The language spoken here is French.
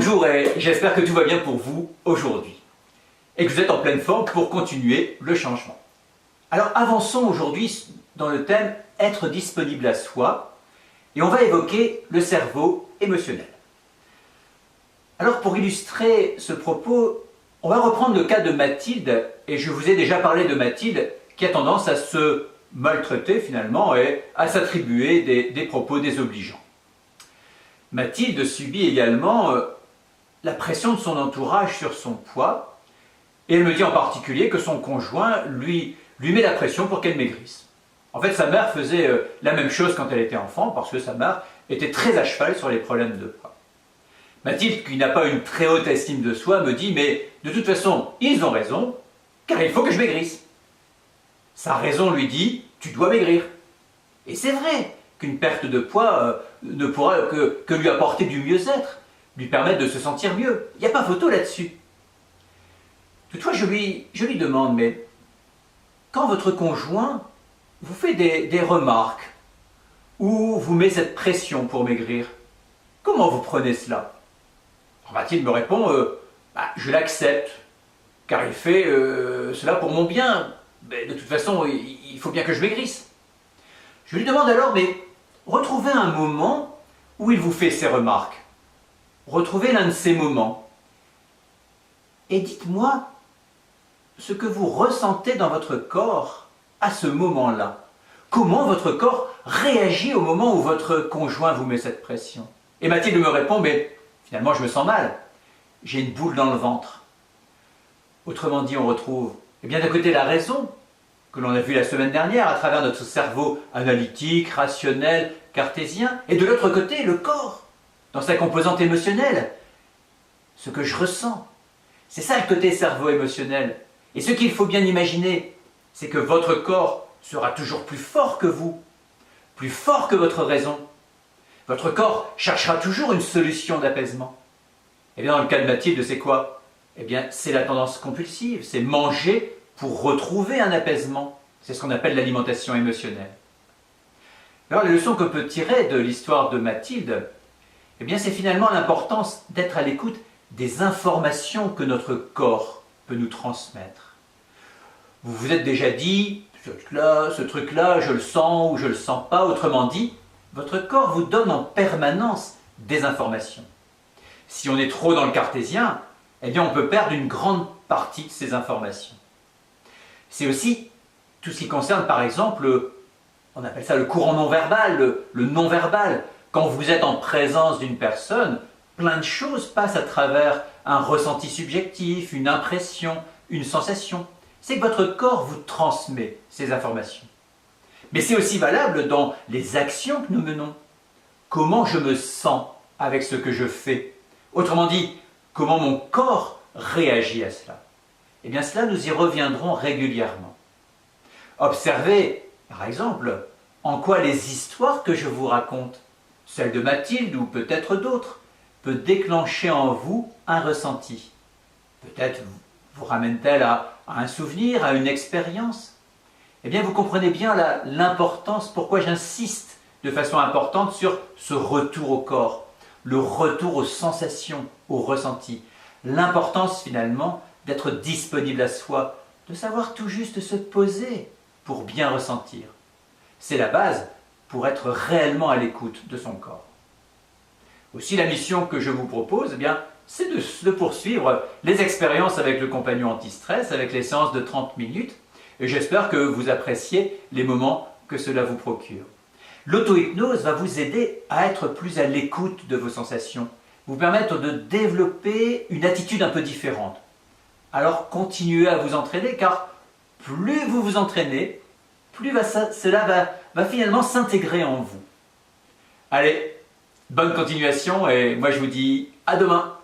Bonjour et j'espère que tout va bien pour vous aujourd'hui et que vous êtes en pleine forme pour continuer le changement. Alors avançons aujourd'hui dans le thème être disponible à soi et on va évoquer le cerveau émotionnel. Alors pour illustrer ce propos, on va reprendre le cas de Mathilde et je vous ai déjà parlé de Mathilde qui a tendance à se maltraiter finalement et à s'attribuer des propos désobligeants. Mathilde subit également la pression de son entourage sur son poids et elle me dit en particulier que son conjoint lui met la pression pour qu'elle maigrisse. En fait, sa mère faisait la même chose quand elle était enfant parce que sa mère était très à cheval sur les problèmes de poids. Mathilde, qui n'a pas une très haute estime de soi, me dit « mais de toute façon, ils ont raison, car il faut que je maigrisse ». Sa raison lui dit « tu dois maigrir ». Et c'est vrai qu'une perte de poids ne pourra que lui apporter du mieux-être, lui permettre de se sentir mieux. Il n'y a pas photo là-dessus. Toutefois, je lui demande, mais quand votre conjoint vous fait des remarques ou vous met cette pression pour maigrir, comment vous prenez cela? Mathilde me répond, je l'accepte, car il fait cela pour mon bien. Mais de toute façon, il faut bien que je maigrisse. Je lui demande alors, mais retrouvez un moment où il vous fait ces remarques. Retrouvez l'un de ces moments. Et dites-moi ce que vous ressentez dans votre corps à ce moment-là. Comment votre corps réagit au moment où votre conjoint vous met cette pression? Et Mathilde me répond, mais finalement je me sens mal. J'ai une boule dans le ventre. Autrement dit, on retrouve d'un côté la raison, que l'on a vue la semaine dernière à travers notre cerveau analytique, rationnel, cartésien, et de l'autre côté, le corps, dans sa composante émotionnelle. Ce que je ressens, c'est ça le côté cerveau émotionnel. Et ce qu'il faut bien imaginer, c'est que votre corps sera toujours plus fort que vous, plus fort que votre raison. Votre corps cherchera toujours une solution d'apaisement. Et bien dans le cas de Mathilde, c'est quoi? C'est la tendance compulsive, c'est manger pour retrouver un apaisement. C'est ce qu'on appelle l'alimentation émotionnelle. Alors les leçons qu'on peut tirer de l'histoire de Mathilde, c'est finalement l'importance d'être à l'écoute des informations que notre corps peut nous transmettre. Vous vous êtes déjà dit, ce truc-là, je le sens ou je ne le sens pas. Autrement dit, votre corps vous donne en permanence des informations. Si on est trop dans le cartésien, on peut perdre une grande partie de ces informations. C'est aussi tout ce qui concerne par exemple, on appelle ça le courant non-verbal, le non-verbal. Quand vous êtes en présence d'une personne, plein de choses passent à travers un ressenti subjectif, une impression, une sensation. C'est que votre corps vous transmet ces informations. Mais c'est aussi valable dans les actions que nous menons. Comment je me sens avec ce que je fais? Autrement dit, comment mon corps réagit à cela? Cela, nous y reviendrons régulièrement. Observez, par exemple, en quoi les histoires que je vous raconte, celle de Mathilde ou peut-être d'autres, peut déclencher en vous un ressenti. Peut-être vous ramène-t-elle à un souvenir, à une expérience. Vous comprenez bien l'importance, pourquoi j'insiste de façon importante sur ce retour au corps, le retour aux sensations, aux ressentis. L'importance finalement d'être disponible à soi, de savoir tout juste se poser pour bien ressentir. C'est la base pour être réellement à l'écoute de son corps. Aussi la mission que je vous propose, c'est de poursuivre les expériences avec le compagnon anti-stress, avec les séances de 30 minutes, et j'espère que vous appréciez les moments que cela vous procure. L'auto-hypnose va vous aider à être plus à l'écoute de vos sensations, vous permettre de développer une attitude un peu différente. Alors continuez à vous entraîner, car plus vous vous entraînez, plus cela va finalement s'intégrer en vous. Allez, bonne continuation et moi je vous dis à demain.